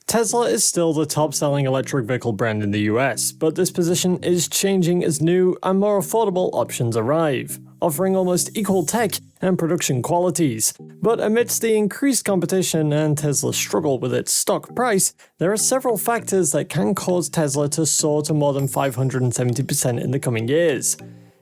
Tesla is still the top-selling electric vehicle brand in the US, but this position is changing as new and more affordable options arrive, offering almost equal tech and production qualities. But amidst the increased competition and Tesla's struggle with its stock price, there are several factors that can cause Tesla to soar to more than 570% in the coming years.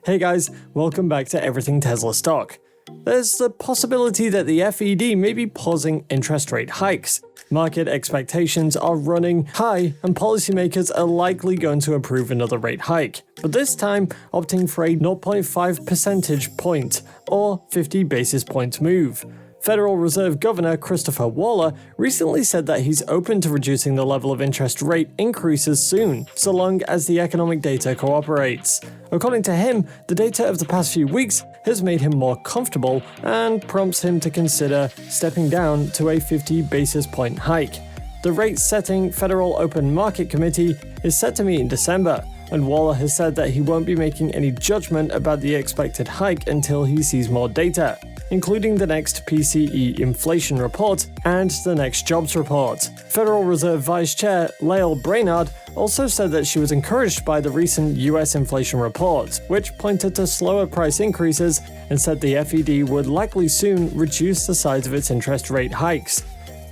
Hey guys, welcome back to Everything Tesla Stock. There's the possibility that the FED may be pausing interest rate hikes. Market expectations are running high and policymakers are likely going to approve another rate hike, but this time opting for a 0.5 percentage point or 50 basis point move. Federal Reserve Governor Christopher Waller recently said that he's open to reducing the level of interest rate increases soon, so long as the economic data cooperates. According to him, the data of the past few weeks has made him more comfortable and prompts him to consider stepping down to a 50 basis point hike. The rate-setting Federal Open Market Committee is set to meet in December, and Waller has said that he won't be making any judgment about the expected hike until he sees more data, including the next PCE inflation report and the next jobs report. Federal Reserve Vice Chair Lael Brainard also said that she was encouraged by the recent US inflation report, which pointed to slower price increases and said the FED would likely soon reduce the size of its interest rate hikes.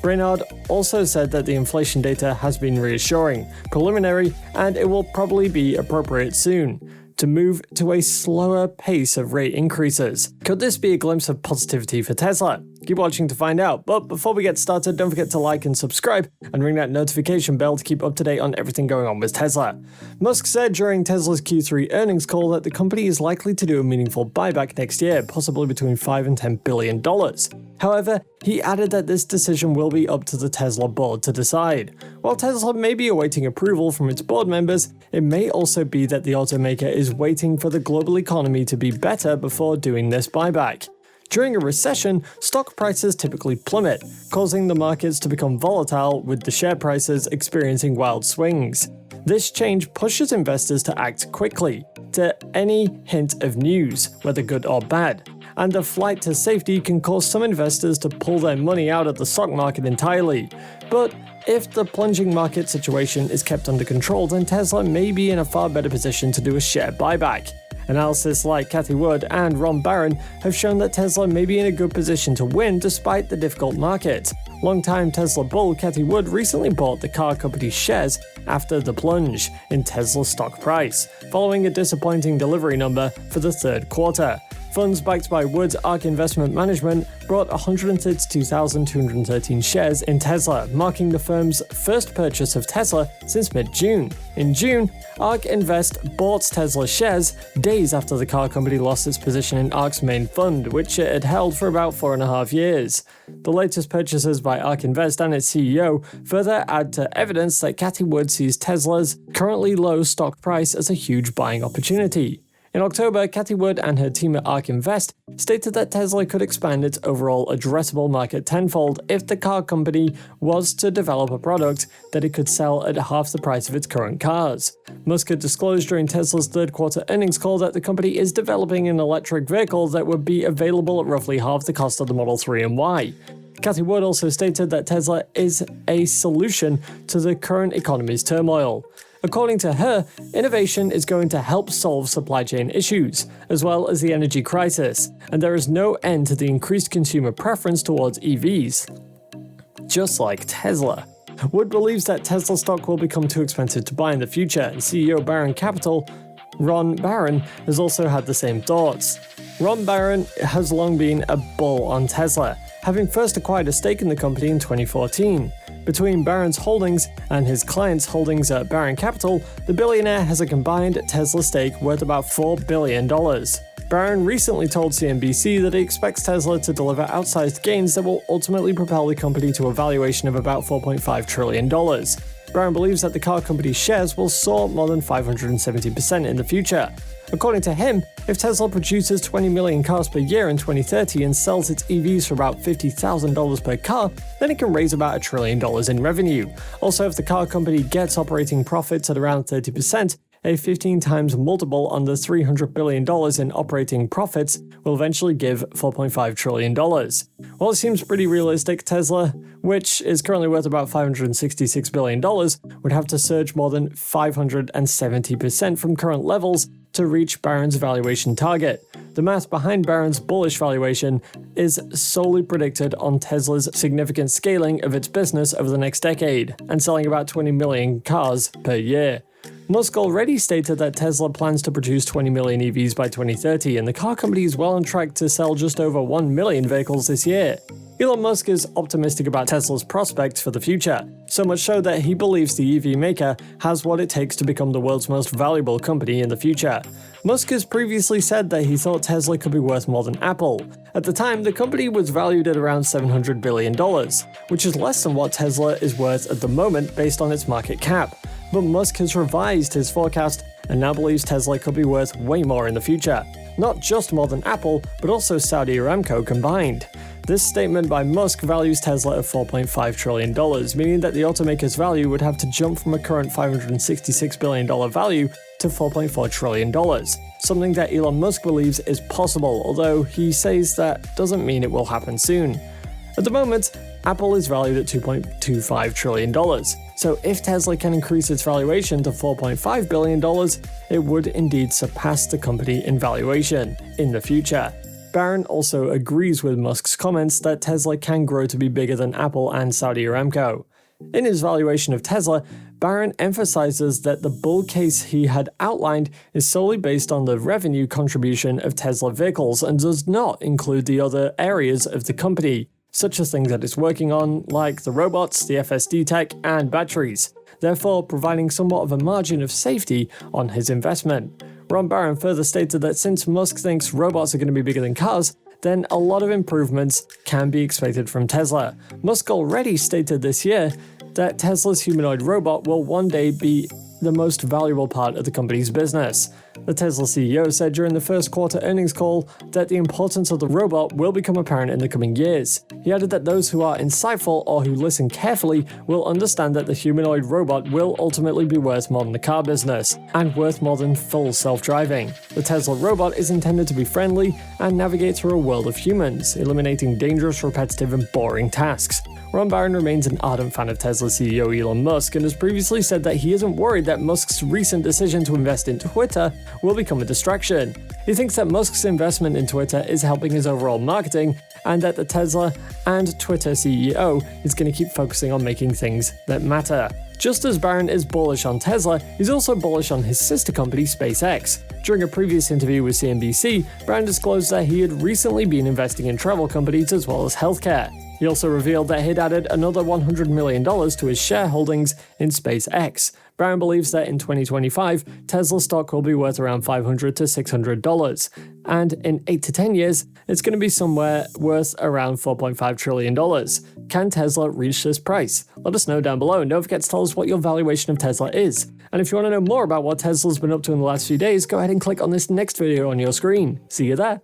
Brainard also said that the inflation data has been reassuring, preliminary, and it will probably be appropriate soon to move to a slower pace of rate increases. Could this be a glimpse of positivity for Tesla? Keep watching to find out, but before we get started, don't forget to like and subscribe and ring that notification bell to keep up to date on everything going on with Tesla. Musk said during Tesla's Q3 earnings call that the company is likely to do a meaningful buyback next year, possibly between $5 and $10 billion. However, he added that this decision will be up to the Tesla board to decide. While Tesla may be awaiting approval from its board members, it may also be that the automaker is waiting for the global economy to be better before doing this buyback. During a recession, stock prices typically plummet, causing the markets to become volatile, with the share prices experiencing wild swings. This change pushes investors to act quickly to any hint of news, whether good or bad, and the flight to safety can cause some investors to pull their money out of the stock market entirely. But if the plunging market situation is kept under control, then Tesla may be in a far better position to do a share buyback. Analysis like Cathie Wood and Ron Barron have shown that Tesla may be in a good position to win despite the difficult market. Longtime Tesla bull Cathie Wood recently bought the car company's shares after the plunge in Tesla's stock price, following a disappointing delivery number for the third quarter. Funds backed by Wood's ARK Investment Management brought 132,213 shares in Tesla, marking the firm's first purchase of Tesla since mid-June. In June, ARK Invest bought Tesla shares days after the car company lost its position in ARK's main fund, which it had held for about 4.5 years. The latest purchases by ARK Invest and its CEO further add to evidence that Cathie Wood sees Tesla's currently low stock price as a huge buying opportunity. In October, Cathie Wood and her team at ARK Invest stated that Tesla could expand its overall addressable market tenfold if the car company was to develop a product that it could sell at half the price of its current cars. Musk had disclosed during Tesla's third quarter earnings call that the company is developing an electric vehicle that would be available at roughly half the cost of the Model 3 and Y. Cathie Wood also stated that Tesla is a solution to the current economy's turmoil. According to her, innovation is going to help solve supply chain issues, as well as the energy crisis, and there is no end to the increased consumer preference towards EVs. Just like Tesla. Wood believes that Tesla stock will become too expensive to buy in the future, and CEO Barron Capital, Ron Barron, has also had the same thoughts. Ron Barron has long been a bull on Tesla, having first acquired a stake in the company in 2014. Between Barron's holdings and his clients' holdings at Barron Capital, the billionaire has a combined Tesla stake worth about $4 billion. Barron recently told CNBC that he expects Tesla to deliver outsized gains that will ultimately propel the company to a valuation of about $4.5 trillion. Barron believes that the car company's shares will soar more than 570% in the future. According to him, if Tesla produces 20 million cars per year in 2030 and sells its EVs for about $50,000 per car, then it can raise about $1 trillion in revenue. Also, if the car company gets operating profits at around 30%, a 15 times multiple on the $300 billion in operating profits will eventually give $4.5 trillion. While it seems pretty realistic, Tesla, which is currently worth about $566 billion, would have to surge more than 570% from current levels to reach Barron's valuation target. The math behind Barron's bullish valuation is solely predicted on Tesla's significant scaling of its business over the next decade, and selling about 20 million cars per year. Musk already stated that Tesla plans to produce 20 million EVs by 2030, and the car company is well on track to sell just over 1 million vehicles this year. Elon Musk is optimistic about Tesla's prospects for the future, so much so that he believes the EV maker has what it takes to become the world's most valuable company in the future. Musk has previously said that he thought Tesla could be worth more than Apple. At the time, the company was valued at around $700 billion, which is less than what Tesla is worth at the moment based on its market cap. But Musk has revised his forecast and now believes Tesla could be worth way more in the future. Not just more than Apple, but also Saudi Aramco combined. This statement by Musk values Tesla at $4.5 trillion, meaning that the automaker's value would have to jump from a current $566 billion value to $4.4 trillion, something that Elon Musk believes is possible, although he says that doesn't mean it will happen soon. At the moment, Apple is valued at $2.25 trillion, so if Tesla can increase its valuation to $4.5 billion, it would indeed surpass the company in valuation in the future. Barron also agrees with Musk's comments that Tesla can grow to be bigger than Apple and Saudi Aramco. In his valuation of Tesla, Barron emphasizes that the bull case he had outlined is solely based on the revenue contribution of Tesla vehicles and does not include the other areas of the company, such as things that it's working on, like the robots, the FSD tech, and batteries, therefore providing somewhat of a margin of safety on his investment. Ron Barron further stated that since Musk thinks robots are going to be bigger than cars, then a lot of improvements can be expected from Tesla. Musk already stated this year that Tesla's humanoid robot will one day be the most valuable part of the company's business. The Tesla CEO said during the first quarter earnings call that the importance of the robot will become apparent in the coming years. He added that those who are insightful or who listen carefully will understand that the humanoid robot will ultimately be worth more than the car business, and worth more than full self-driving. The Tesla robot is intended to be friendly and navigate through a world of humans, eliminating dangerous, repetitive, and boring tasks. Ron Barron remains an ardent fan of Tesla CEO Elon Musk and has previously said that he isn't worried that Musk's recent decision to invest in Twitter will become a distraction. He thinks that Musk's investment in Twitter is helping his overall marketing, and that the Tesla and Twitter CEO is going to keep focusing on making things that matter. Just as Barron is bullish on Tesla, he's also bullish on his sister company SpaceX. During a previous interview with CNBC, Barron disclosed that he had recently been investing in travel companies as well as healthcare. He also revealed that he'd added another $100 million to his shareholdings in SpaceX. Barron believes that in 2025, Tesla stock will be worth around $500 to $600, and in 8 to 10 years, it's going to be somewhere worth around $4.5 trillion. Can Tesla reach this price? Let us know down below, and don't forget to tell us what your valuation of Tesla is. And if you want to know more about what Tesla's been up to in the last few days, go ahead and click on this next video on your screen. See you there.